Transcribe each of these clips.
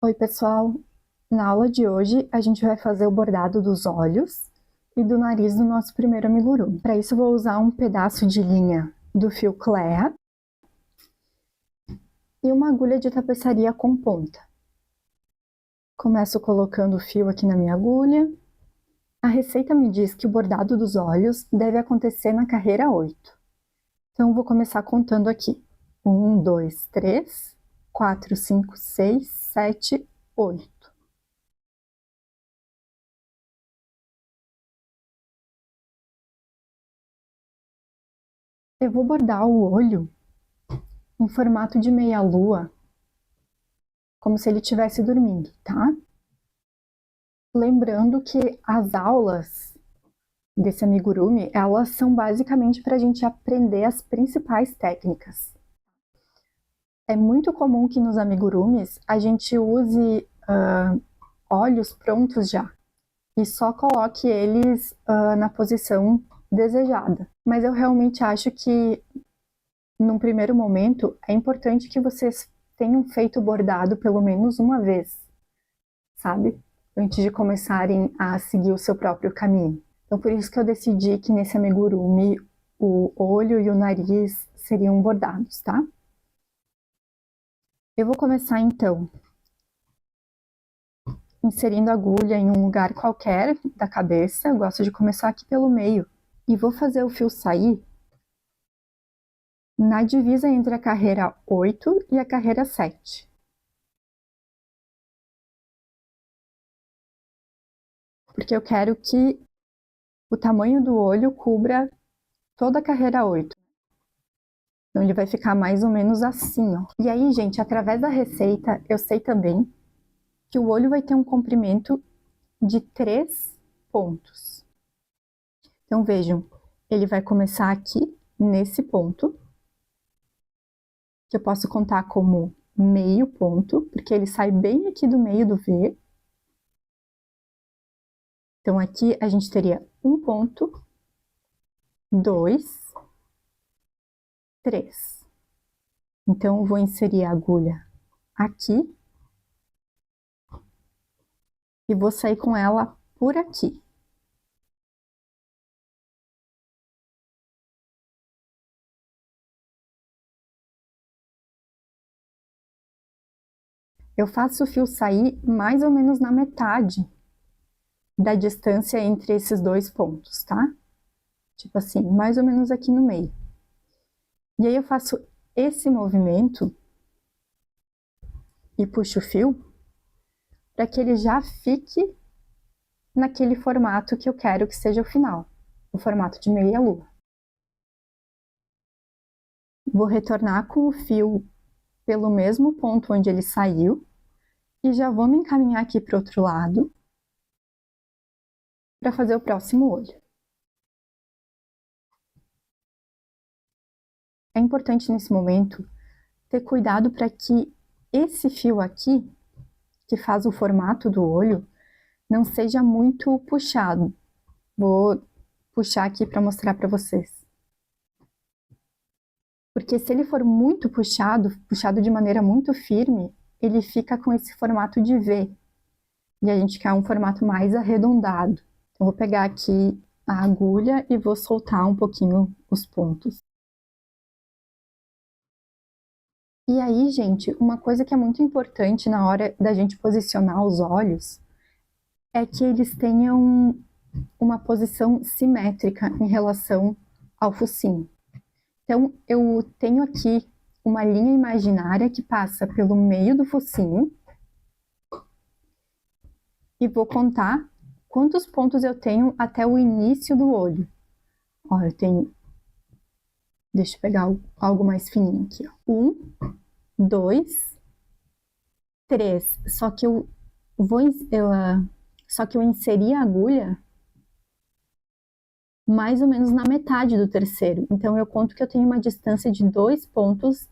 Oi, pessoal! Na aula de hoje, a gente vai fazer o bordado dos olhos e do nariz do nosso primeiro amigurumi. Para isso, eu vou usar um pedaço de linha do fio Clea e uma agulha de tapeçaria com ponta. Começo colocando o fio aqui na minha agulha. A receita me diz que o bordado dos olhos deve acontecer na carreira 8. Então, vou começar contando aqui. 1, 2, 3, 4, 5, 6, 7, 8. Eu vou bordar o olho em formato de meia-lua, como se ele estivesse dormindo, tá? Lembrando que as aulas desse amigurumi, elas são basicamente para a gente aprender as principais técnicas. É muito comum que nos amigurumis a gente use olhos prontos já e só coloque eles na posição desejada. Mas eu realmente acho que num primeiro momento é importante que vocês tenham feito o bordado pelo menos uma vez, sabe? Antes de começarem a seguir o seu próprio caminho. Então, por isso que eu decidi que nesse amigurumi o olho e o nariz seriam bordados, tá? Eu vou começar, então, inserindo a agulha em um lugar qualquer da cabeça. Eu gosto de começar aqui pelo meio. E vou fazer o fio sair na divisa entre a carreira 8 e a carreira 7. Porque eu quero que o tamanho do olho cubra toda a carreira 8. Então, ele vai ficar mais ou menos assim, ó. E aí, gente, através da receita, eu sei também que o olho vai ter um comprimento de 3 pontos. Então, vejam, ele vai começar aqui, nesse ponto, que eu posso contar como meio ponto, porque ele sai bem aqui do meio do V. Então, aqui a gente teria 1 ponto, 2, 3. Então, eu vou inserir a agulha aqui e vou sair com ela por aqui. Eu faço o fio sair mais ou menos na metade da distância entre esses dois pontos, tá? Tipo assim, mais ou menos aqui no meio. E aí eu faço esse movimento e puxo o fio para que ele já fique naquele formato que eu quero que seja o final, o formato de meia-lua. Vou retornar com o fio pelo mesmo ponto onde ele saiu e já vou me encaminhar aqui para o outro lado para fazer o próximo olho. É importante nesse momento ter cuidado para que esse fio aqui, que faz o formato do olho, não seja muito puxado. Vou puxar aqui para mostrar para vocês. Porque se ele for muito puxado de maneira muito firme, ele fica com esse formato de V. E a gente quer um formato mais arredondado. Então, vou pegar aqui a agulha e vou soltar um pouquinho os pontos. E aí, gente, uma coisa que é muito importante na hora da gente posicionar os olhos é que eles tenham uma posição simétrica em relação ao focinho. Então, eu tenho aqui uma linha imaginária que passa pelo meio do focinho e vou contar quantos pontos eu tenho até o início do olho. Ó, eu tenho... Deixa eu pegar algo mais fininho aqui, ó. 1, 2, 3. Só que eu inseri a agulha mais ou menos na metade do terceiro. Então, eu conto que eu tenho uma distância de 2,5 pontos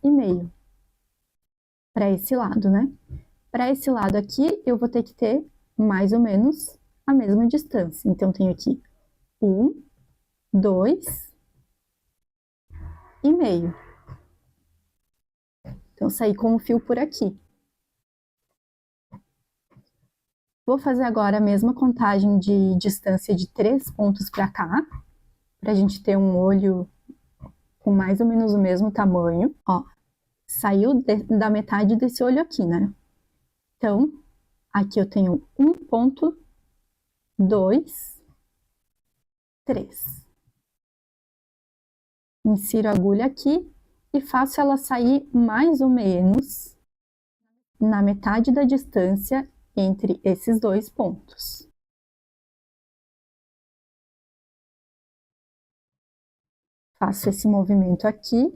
para esse lado, né? Para esse lado aqui, eu vou ter que ter mais ou menos a mesma distância. Então, tenho aqui 1, 2 e meio. Então, saí com o fio por aqui. Vou fazer agora a mesma contagem de distância de 3 pontos para cá, para a gente ter um olho com mais ou menos o mesmo tamanho. Ó, saiu da metade desse olho aqui, né? Então, aqui eu tenho 1 ponto, 2, 3. Insiro a agulha aqui e faço ela sair mais ou menos na metade da distância entre esses 2 pontos. Faço esse movimento aqui.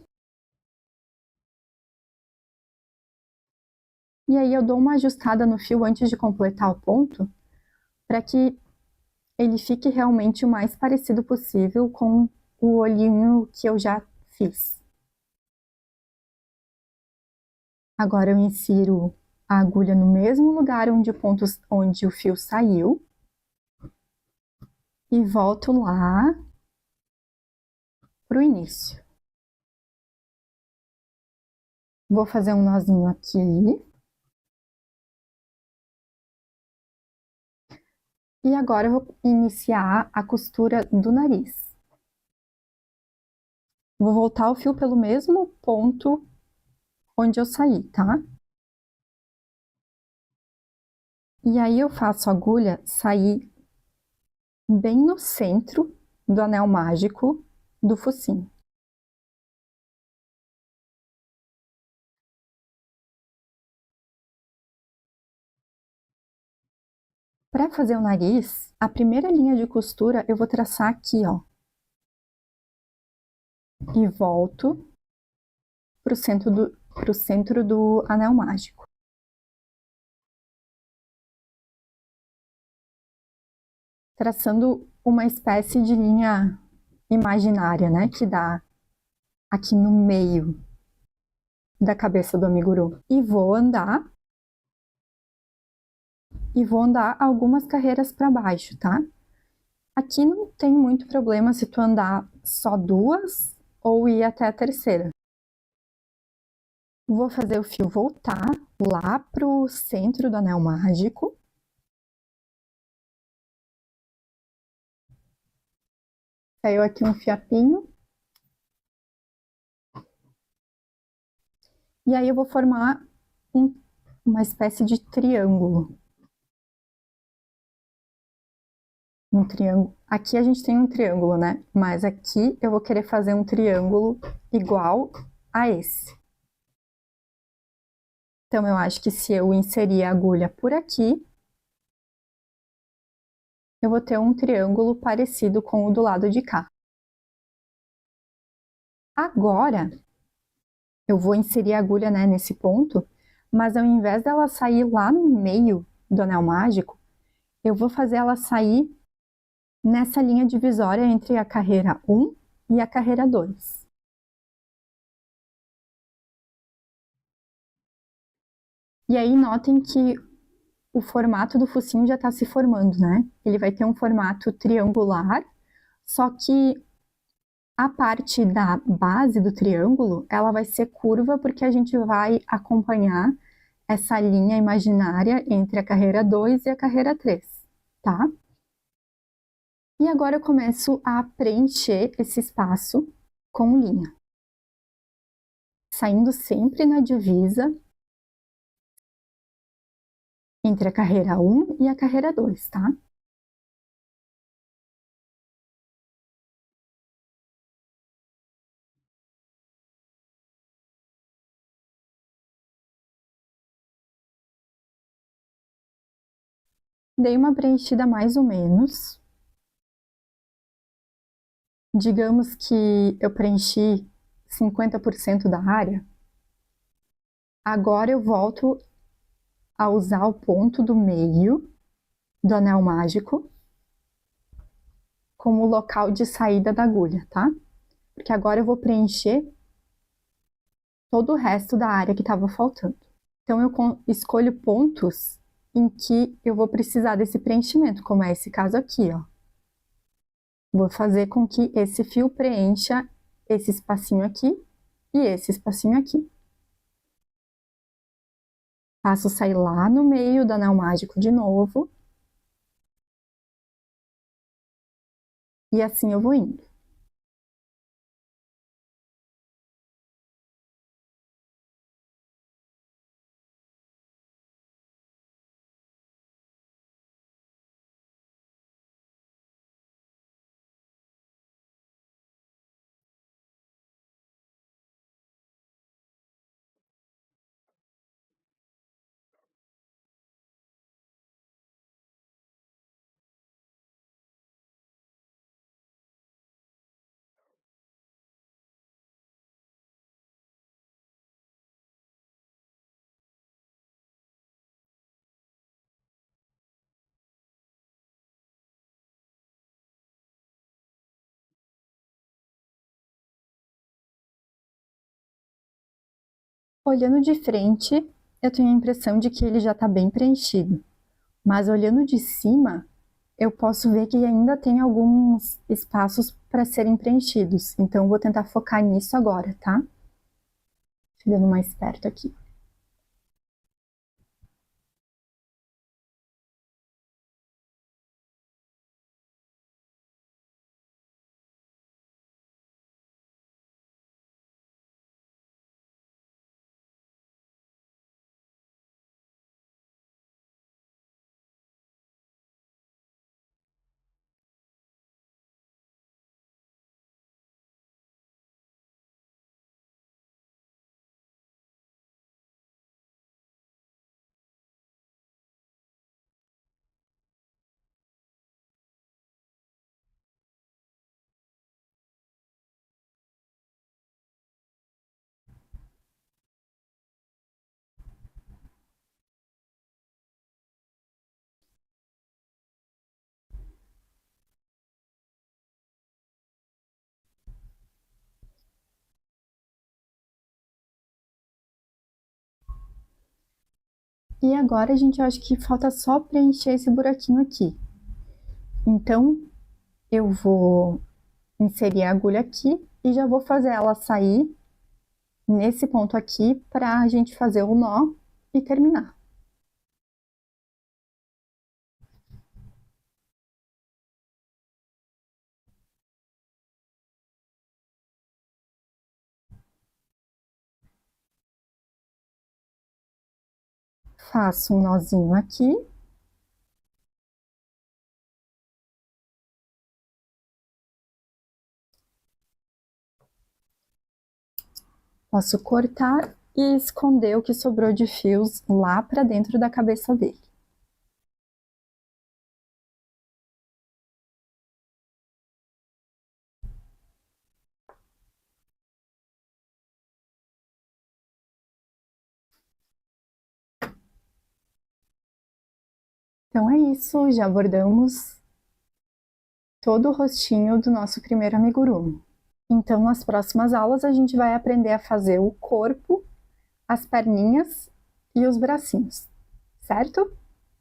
E aí eu dou uma ajustada no fio antes de completar o ponto, para que ele fique realmente o mais parecido possível com o olhinho que eu já fiz. Agora eu insiro a agulha no mesmo lugar onde o fio saiu e volto lá para o início. Vou fazer um nozinho aqui. E agora eu vou iniciar a costura do nariz. Vou voltar o fio pelo mesmo ponto onde eu saí, tá? E aí eu faço a agulha sair bem no centro do anel mágico do focinho. Para fazer o nariz, a primeira linha de costura eu vou traçar aqui, ó. E volto para o centro do anel mágico. Traçando uma espécie de linha imaginária, né? Que dá aqui no meio da cabeça do amiguru. E vou andar algumas carreiras para baixo, tá? Aqui não tem muito problema se tu andar só 2 ou ir até a terceira. Vou fazer o fio voltar lá pro centro do anel mágico. Saiu aqui um fiapinho. E aí eu vou formar uma espécie de triângulo. Um triângulo. Aqui a gente tem um triângulo, né? Mas aqui eu vou querer fazer um triângulo igual a esse. Então, eu acho que se eu inserir a agulha por aqui, eu vou ter um triângulo parecido com o do lado de cá. Agora, eu vou inserir a agulha, né, nesse ponto, mas ao invés dela sair lá no meio do anel mágico, eu vou fazer ela sair nessa linha divisória entre a carreira 1 e a carreira 2. E aí notem que o formato do focinho já está se formando, né? Ele vai ter um formato triangular, só que a parte da base do triângulo, ela vai ser curva porque a gente vai acompanhar essa linha imaginária entre a carreira 2 e a carreira 3, tá? E agora eu começo a preencher esse espaço com linha. Saindo sempre na divisa entre a carreira 1 e a carreira 2, tá? Dei uma preenchida mais ou menos. Digamos que eu preenchi 50% da área. Agora eu volto a usar o ponto do meio do anel mágico como local de saída da agulha, tá? Porque agora eu vou preencher todo o resto da área que estava faltando. Então eu escolho pontos em que eu vou precisar desse preenchimento, como é esse caso aqui, ó. Vou fazer com que esse fio preencha esse espacinho aqui e esse espacinho aqui. Faço sair lá no meio do anel mágico de novo E assim eu vou indo. Olhando de frente, eu tenho a impressão de que ele já está bem preenchido. Mas olhando de cima, eu posso ver que ainda tem alguns espaços para serem preenchidos. Então, eu vou tentar focar nisso agora, tá? Chegando mais perto aqui. E agora a gente acha que falta só preencher esse buraquinho aqui. Então, eu vou inserir a agulha aqui e já vou fazer ela sair nesse ponto aqui para a gente fazer o nó e terminar. Faço um nozinho aqui. Posso cortar e esconder o que sobrou de fios lá para dentro da cabeça dele. Então é isso, já bordamos todo o rostinho do nosso primeiro amigurumi. Então, nas próximas aulas, a gente vai aprender a fazer o corpo, as perninhas e os bracinhos, certo?